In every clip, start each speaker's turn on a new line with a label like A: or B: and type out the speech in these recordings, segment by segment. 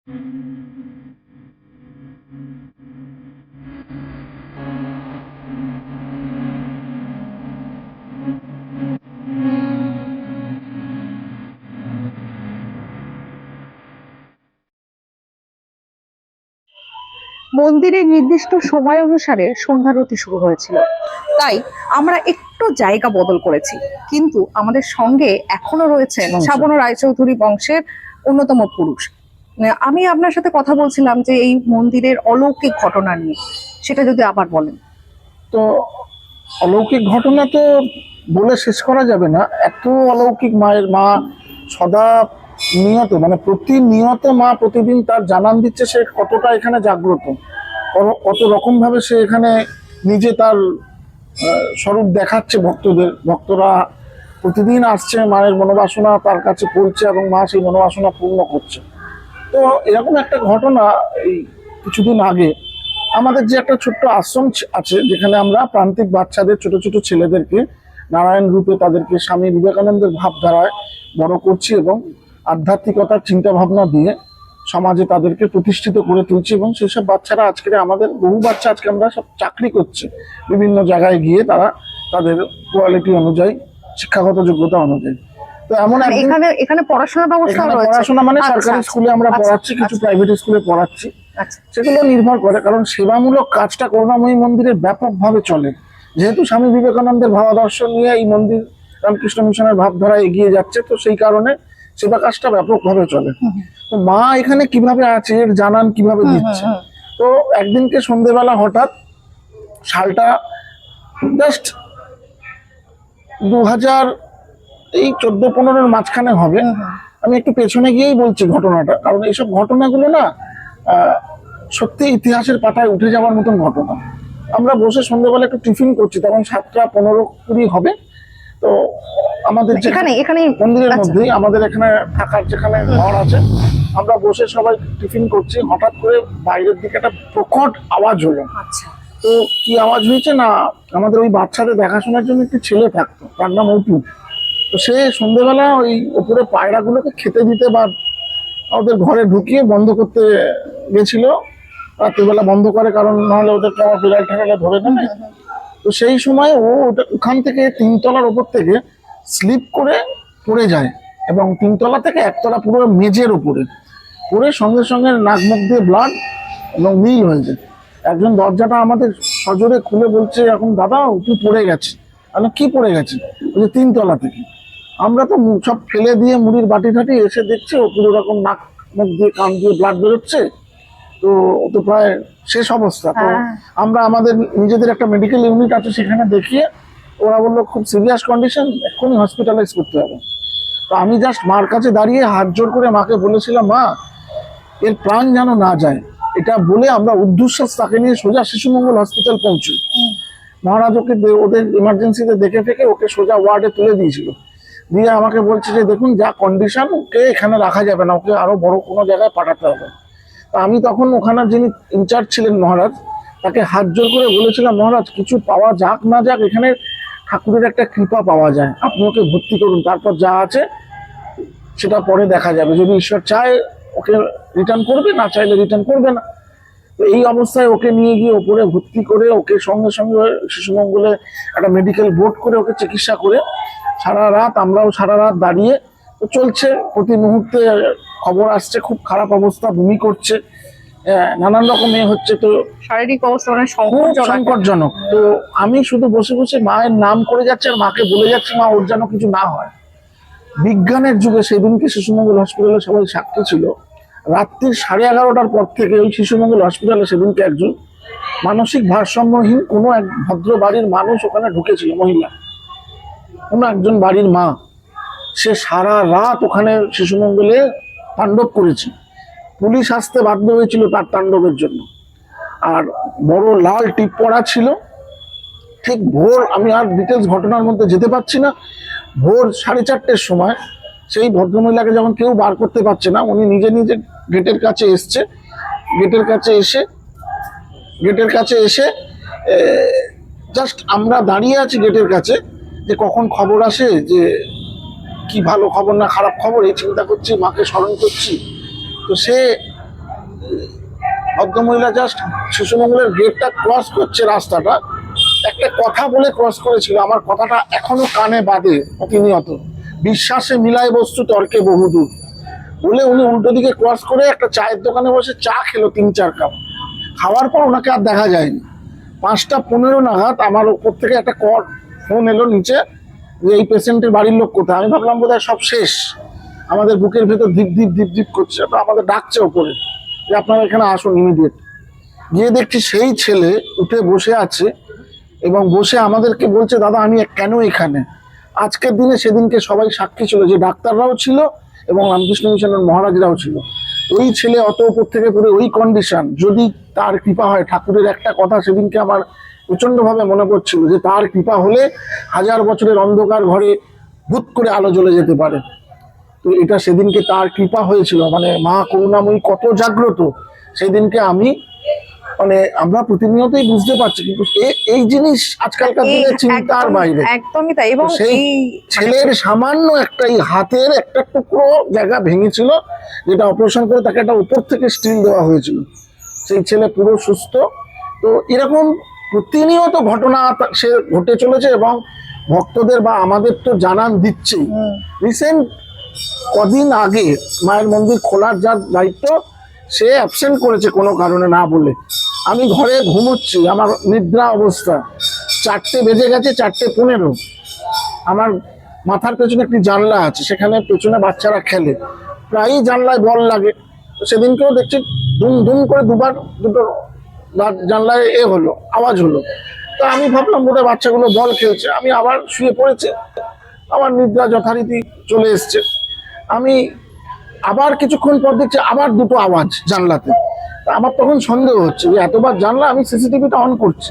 A: মন্দিরের নির্দিষ্ট সময় অনুসারে সন্ধ্যারতি শুরু হয়েছিল, তাই আমরা একটু জায়গা বদল করেছি। কিন্তু আমাদের সঙ্গে এখনো রয়েছেন শ্রাবণ রায়চৌধুরী বংশের অন্যতম পুরুষ। আমি আপনার সাথে কথা বলছিলাম যে এই মন্দিরের অলৌকিক ঘটনা নিয়ে, সেটা যদি আবার বলেন।
B: তো অলৌকিক ঘটনা তো বলে শেষ করা যাবে না, এত অলৌকিক মা সদা নিয়ত, মানে প্রতিনিয়ত মা প্রতিদিন তার জানান দিচ্ছে সে কতটা এখানে জাগ্রত, কত রকম ভাবে সে এখানে নিজে তার স্বরূপ দেখাচ্ছে ভক্তদের। ভক্তরা প্রতিদিন আসছে, মায়ের মনোবাসনা তার কাছে পড়ছে এবং মা সেই মনোবাসনা পূর্ণ করছে। তো এরকম একটা ঘটনা এই কিছুদিন আগে আমাদের যে একটা ছোট্ট আশ্রম আছে, যেখানে আমরা প্রান্তিক বাচ্চাদের, ছোট ছোট ছেলেদেরকে নারায়ণ রূপে তাদেরকে স্বামী বিবেকানন্দের ভাবধারায় বড় করছি এবং আধ্যাত্মিকতার চিন্তা ভাবনা দিয়ে সমাজে তাদেরকে প্রতিষ্ঠিত করে তুলছি। এবং সেসব বাচ্চারা আজকে আমাদের বহু বাচ্চা আজকে আমরা সব চাকরি করছে বিভিন্ন জায়গায় গিয়ে, তারা তাদের কোয়ালিটি অনুযায়ী, শিক্ষাগত যোগ্যতা অনুযায়ী। তো এমন
A: এখানে পড়াশোনার ব্যবস্থা রয়েছে।
B: পড়াশোনা মানে সরকারি স্কুলে আমরা পড়াচ্ছি, কিছু প্রাইভেট স্কুলে পড়াচ্ছি। সেগুলো নির্ভর করে, কারণ সেবামূলক কাজটা করুণাময়ী মন্দিরে ব্যাপকভাবে চলে। যেহেতু স্বামী বিবেকানন্দের ভাবাদর্শ নিয়ে এই মন্দির রামকৃষ্ণ মিশনের ভাবধারা এগিয়ে যাচ্ছে, তো সেই কারণে সেবা কাজটা ব্যাপকভাবে চলে। তো মা এখানে কিভাবে আছে এর জানান কিভাবে দিচ্ছে। তো একদিনকে সন্ধ্যেবেলা হঠাৎ, সালটা জাস্ট 2014-15 মাঝখানে হবে, আমি একটু পেছনে গিয়েই বলছি ঘটনাটা, কারণ এইসব ঘটনাগুলো না সত্যি ইতিহাসের পাতায় উঠে যাওয়ার মতন ঘটনা। আমরা বসে সন্ধ্যেবেলা একটু টিফিন করছি, তখন 7:15-20 হবে। তো আমাদের
A: এখানে
B: মন্দিরের মধ্যেই আমাদের এখানে থাকার যেখানে ঘর আছে, আমরা বসে সবাই টিফিন করছি। হঠাৎ করে বাইরের দিকে একটা প্রকট আওয়াজ হলো। তো কি আওয়াজ হয়েছে না, আমাদের ওই বাচ্চাদের দেখাশোনার জন্য একটি ছেলে থাকতো, তার নাম অপু। তো সে সন্ধ্যেবেলা ওই ওপরে পায়রাগুলোকে খেতে দিতে বা ওদের ঘরে ঢুকিয়ে বন্ধ করতে গেছিল। রাত্রিবেলা বন্ধ করে, কারণ নাহলে ওদেরকে আমার বিড়াল ঠেকালে ধরে নেবে। তো সেই সময় ওখান থেকে 3 তলার ওপর থেকে স্লিপ করে পড়ে যায় এবং 3 তলা থেকে 1 তলা পুরো মেঝের উপরে পড়ে সঙ্গে সঙ্গে নাক মুখ দিয়ে ব্লাড এবং নীল হয়ে যায়। একজন দরজাটা আমাদের সজোরে খুলে বলছে, এখন দাদা তুই পড়ে গেছে। আমি কি পড়ে গেছে? বলছে 3 তলা থেকে। আমরা তো সব ফেলে দিয়ে মুড়ির বাটি ঠাটি এসে দেখছি ও পুরো রকম নাক মুখ দিয়ে কান দিয়ে ব্লাড বেরোচ্ছে। তো ও তো প্রায় শেষ অবস্থা। তো আমরা আমাদের নিজেদের একটা মেডিকেল ইউনিট আছে, সেখানে দেখিয়ে ওরা বললো খুব সিরিয়াস কন্ডিশন, এক্ষুনি হসপিটালাইজ করতে হবে। তো আমি জাস্ট মার কাছে দাঁড়িয়ে হাত জোর করে মাকে বলেছিলাম, মা এর প্রাণ যেন না যায়, এটা বলে আমরা উদ্ধশ্বাস তাকে নিয়ে সোজা শিশুমঙ্গল হসপিটাল পৌঁছি। মহারাজ ওকে ওদের ইমার্জেন্সিতে দেখে ফেকে ওকে সোজা ওয়ার্ডে তুলে দিয়েছিল। দিয়ে আমাকে বলছে যে দেখুন যা কন্ডিশন, ওকে এখানে রাখা যাবে না, ওকে আরো বড় কোনো জায়গায় পাঠাতে হবে। আমি তখন ওখানে যিনি ইনচার্জ ছিলেন মহারাজ, তাকে হাত জোর করে বলেছিলাম, মহারাজ কিছু পাওয়া যাক না যাক, এখানে ঠাকুরের একটা কৃপা পাওয়া যায়, আপনি ওকে ভর্তি করুন, তারপর যা আছে সেটা পরে দেখা যাবে। যদি ঈশ্বর চায় ওকে রিটার্ন করবে, না চাইলে রিটার্ন করবে না। তো এই অবস্থায় ওকে নিয়ে গিয়ে ওপরে ভর্তি করে ওকে সঙ্গে সঙ্গে শিশুমঙ্গলে একটা মেডিকেল বোর্ড করে ওকে চিকিৎসা করে সারা রাত, আমরাও সারা রাত দাঁড়িয়ে চলছে। প্রতি মুহূর্তে খবর আসছে খুব খারাপ অবস্থা, বমি করছে, নানান রকম হচ্ছে। তো
A: শারীরিক অবস্থা মানে
B: সংকটজনক। তো আমি শুধু বসে বসে মায়ের নাম করে যাচ্ছি আর মাকে বলে যাচ্ছি, মা ওর যেন কিছু না হয়। বিজ্ঞানের যুগে সেদিনকে শিশুমঙ্গল হসপিটালে সবাই সাক্ষী ছিল, রাত্রি 11:30টার পর থেকে ওই শিশুমঙ্গল হসপিটালে সেদিনকে একজন মানসিক ভারসাম্যহীন কোনো এক ভদ্র বাড়ির মানুষ ওখানে ঢুকেছিল, মহিলা, কোনো একজন বাড়ির মা। সে সারা রাত ওখানে শিশুমঙ্গলে তাণ্ডব করেছে। পুলিশ আসতে বাধ্য হয়েছিল তার তাণ্ডবের জন্য। আর বড় লাল টিপ পড়া ছিল। ঠিক ভোর, আমি আর ডিটেলস ঘটনার মধ্যে যেতে পারছি না, ভোর 4:30-র সময় সেই ভদ্রমহিলাকে যখন কেউ বার করতে পারছে না, উনি নিজে নিজে গেটের কাছে এসছে। গেটের কাছে এসে জাস্ট আমরা দাঁড়িয়ে আছি গেটের কাছে, যে কখন খবর আসে, যে কি ভালো খবর না খারাপ খবর, এই চিন্তা করছি, মাকে স্মরণ করছি। তো সে ভদ্রমহিলা জাস্ট শিশুমঙ্গলের গেটটা ক্রস করছে, রাস্তাটা একটা কথা বলে ক্রস করেছিল। আমার কথাটা এখনো কানে বাজে প্রতিনিয়ত, বিশ্বাসে মিলায় বস্তু তর্কে বহুদূর বলে উনি উল্টো দিকে ক্রস করে একটা চায়ের দোকানে বসে চা খেলো 3-4 কাপ। খাওয়ার পর ওনাকে আর দেখা যায়নি। 5:15 নাগাদ আমার উপর থেকে একটা ফোন এলো নিচে যে এই পেশেন্টের বাড়ির লোক কোথায়। আমি ভাবলাম বোধহয় সব শেষ, আমাদের বুকের ভেতর ধীপ ধীপ ধীপ ধীপ করছে, তো আমাদের ডাকছে ওপরে যে আপনারা এখানে আসুন ইমিডিয়েট। গিয়ে দেখছি সেই ছেলে উঠে বসে আছে এবং বসে আমাদেরকে বলছে, দাদা আমি কেন এখানে। আজকের দিনে সেদিনকে সবাই সাক্ষী ছিল, যে ডাক্তাররাও ছিল এবং রামকৃষ্ণ মিশনের মহারাজরাও ছিল। ওই ছেলে অত উপর থেকে পড়ে ওই কন্ডিশন, যদি তার কৃপা হয়, ঠাকুরের একটা কথা সেদিনকে আমার প্রচন্ডভাবে মনে পড়ছিল যে তার কৃপা হলে 1000 বছরের অন্ধকার ঘরে ভূত করে আলো জ্বলে যেতে পারে। তো এটা সেদিনকে তার কৃপা হয়েছিল, মানে মা করুণাময়ী কত জাগ্রত সেদিনকে আমি মানে আমরা প্রতিনিয়তই বুঝতে পারছি। কিন্তু এই জিনিস আজকালকার দিনে চিন্তার বাইরে।
A: একদমই তাই। এবং
B: সেই ছেলের সামান্য একটা হাতের একটা টুকরো জায়গা ভেঙেছিল, যেটা অপারেশন করে তাকে একটা উপর থেকে স্টিল দেওয়া হয়েছিল। সেই ছেলে পুরো সুস্থ। তো এরকম প্রতিনিয়ত ঘটনা সে ঘটে চলেছে এবং ভক্তদের বা আমাদের তো জানান দিচ্ছেই। রিসেন্ট কদিন আগে মায়ের মন্দির খোলার যার দায়িত্ব, সে অ্যাবসেন্ট করেছে কোনো কারণে না বলে। আমি ঘরে ঘুমোচ্ছি, আমার নিদ্রা অবস্থা, 4টে বেজে গেছে, 4:15। আমার মাথার পেছনে একটি জানলা আছে, সেখানে পেছনে বাচ্চারা খেলে, প্রায়ই জানলায় বল লাগে। তো সেদিনকেও দেখছি ধুম ধুম করে দুটো জানলায় হলো, আওয়াজ হলো। তো আমি ভাবলাম বোধহয় বাচ্চাগুলো বল খেলছে। আমি আবার শুয়ে পড়েছি, আমার নিদ্রা যথারীতি চলে এসছে। আমি আবার কিছুক্ষণ পর দেখছি আবার দুটো আওয়াজ জানলাতে। আমার তখন সন্দেহ হচ্ছে যে এতবার জানলা, আমি সিসিটিভিটা অন করছি,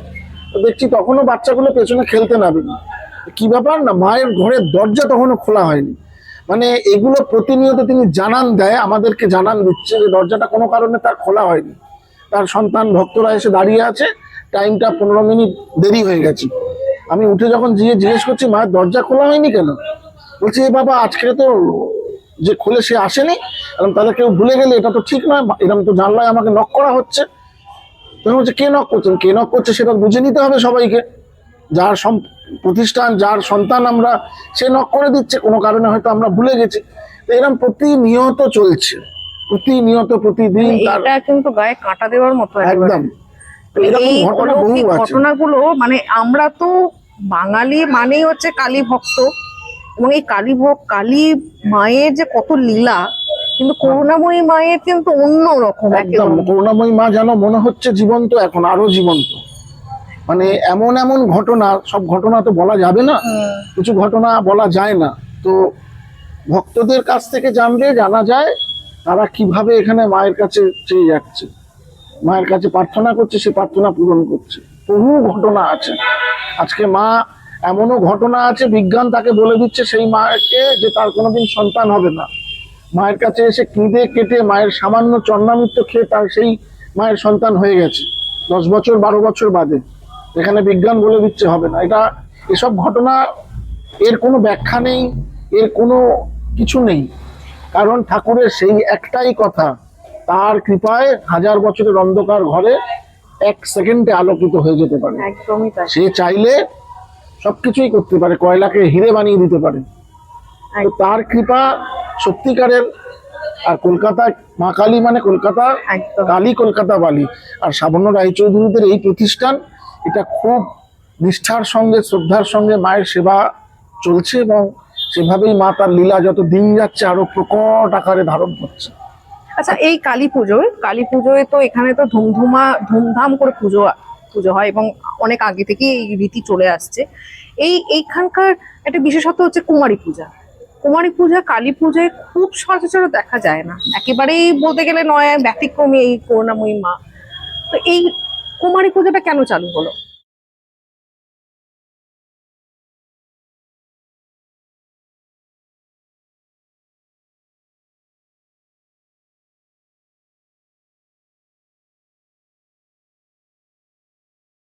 B: তো দেখছি তখনও বাচ্চাগুলো পেছনে খেলতে নামেনি। কি ব্যাপার না, মায়ের ঘরের দরজা তখনও খোলা হয়নি। মানে এগুলো প্রতিনিয়ত তিনি জানান দেয়, আমাদেরকে জানান দিচ্ছে যে দরজাটা কোনো কারণে তার খোলা হয়নি। তার সন্তান ভক্তরা এসে দাঁড়িয়ে আছে, টাইমটা 15 মিনিট দেরি হয়ে গেছে। আমি উঠে যখন জিজ্ঞেস করছি মায়ের দরজা খোলা হয়নি কেন, বলছি এ বাবা আজকে তো যে খুলে সে আসেনি, কারণ তাদের কেউ ভুলে গেলে এটা তো ঠিক নয়, এরকম তো জানলায় আমাকে নক করা হচ্ছে। তখন হচ্ছে কে নক করছেন, কে নক করছে সেটা বুঝে নিতে হবে সবাইকে। যার প্রতিষ্ঠান, যার সন্তান আমরা, সে নক করে দিচ্ছে, কোনো কারণে হয়তো আমরা ভুলে গেছি। তো এরকম প্রতিনিয়ত চলছে, প্রতিনিয়ত প্রতিদিন।
A: এটা কিন্তু গায়ে কাঁটা দেওয়ার মতো
B: একদম।
A: এই ঘটনাগুলো, মানে আমরা তো বাঙালি মানেই হচ্ছে কালী ভক্ত, এবং এই কালী মায়ের যে কত লীলা, কিন্তু করুণাময়ী মায়ের কিন্তু অন্য রকম।
B: একদম করুণাময়ী মা যেন মনে হচ্ছে জীবন্ত, এখন আরো জীবন্ত। মানে এমন এমন ঘটনা, সব ঘটনা তো বলা যাবে না, কিছু ঘটনা বলা যায় না। তো ভক্তদের কাছ থেকে জানা যায় তারা কিভাবে এখানে মায়ের কাছে চেয়ে যাচ্ছে, মায়ের কাছে প্রার্থনা করছে, সে প্রার্থনা পূরণ করছে। বহু ঘটনা আছে। আজকে মা, এমনও ঘটনা আছে বিজ্ঞান তাকে বলে দিচ্ছে সেই মাকে যে তার কোনোদিন সন্তান হবে না। মায়ের কাছে এসে কেঁদে কেটে মায়ের সামান্য চন্নামৃত্য খেয়ে তার সেই মায়ের সন্তান হয়ে গেছে 10 বছর 12 বছর বাদে। এখানে বিজ্ঞান বলে দিচ্ছে হবে না। এসব ঘটনা, এর কোনো ব্যাখ্যা নেই, এর কোনো কিছু নেই, কারণ ঠাকুরের সেই একটাই কথা, তার কৃপায় 1000 বছরের অন্ধকার ঘরে 1 সেকেন্ডে আলোকিত হয়ে যেতে পারে।
A: একদমই তাই।
B: সে চাইলে সবকিছুই করতে পারে, কয়লাকে হিরে বানিয়ে দিতে পারে। তো তার কৃপা সত্যিকারের। আর কলকাতায় মা কালী মানে কলকাতা কালী, কলকাতা বালি। আর সাবর্ণ রায়চৌধুরীদের এই প্রতিষ্ঠান, এটা খুব নিষ্ঠার সঙ্গে, শ্রদ্ধার সঙ্গে মায়ের সেবা চলছে, এবং সেভাবেই মা তার লীলা যত দিন যাচ্ছে আরো প্রকট আকারে ধারণ করছে।
A: আচ্ছা, এই কালী পুজোয় তো এখানে তো ধুমধাম করে পুজো হয়, এবং অনেক আগে থেকে এই রীতি চলে আসছে। এইখানকার একটা বিশেষত্ব হচ্ছে কুমারী পূজা কালী পূজায় খুব সচরাচর দেখা যায় না, একেবারেই বলতে গেলে নয়, ব্যতিক্রমী এই করুণাময়ী মা। তো এই কুমারী পূজাটা কেন চালু হলো?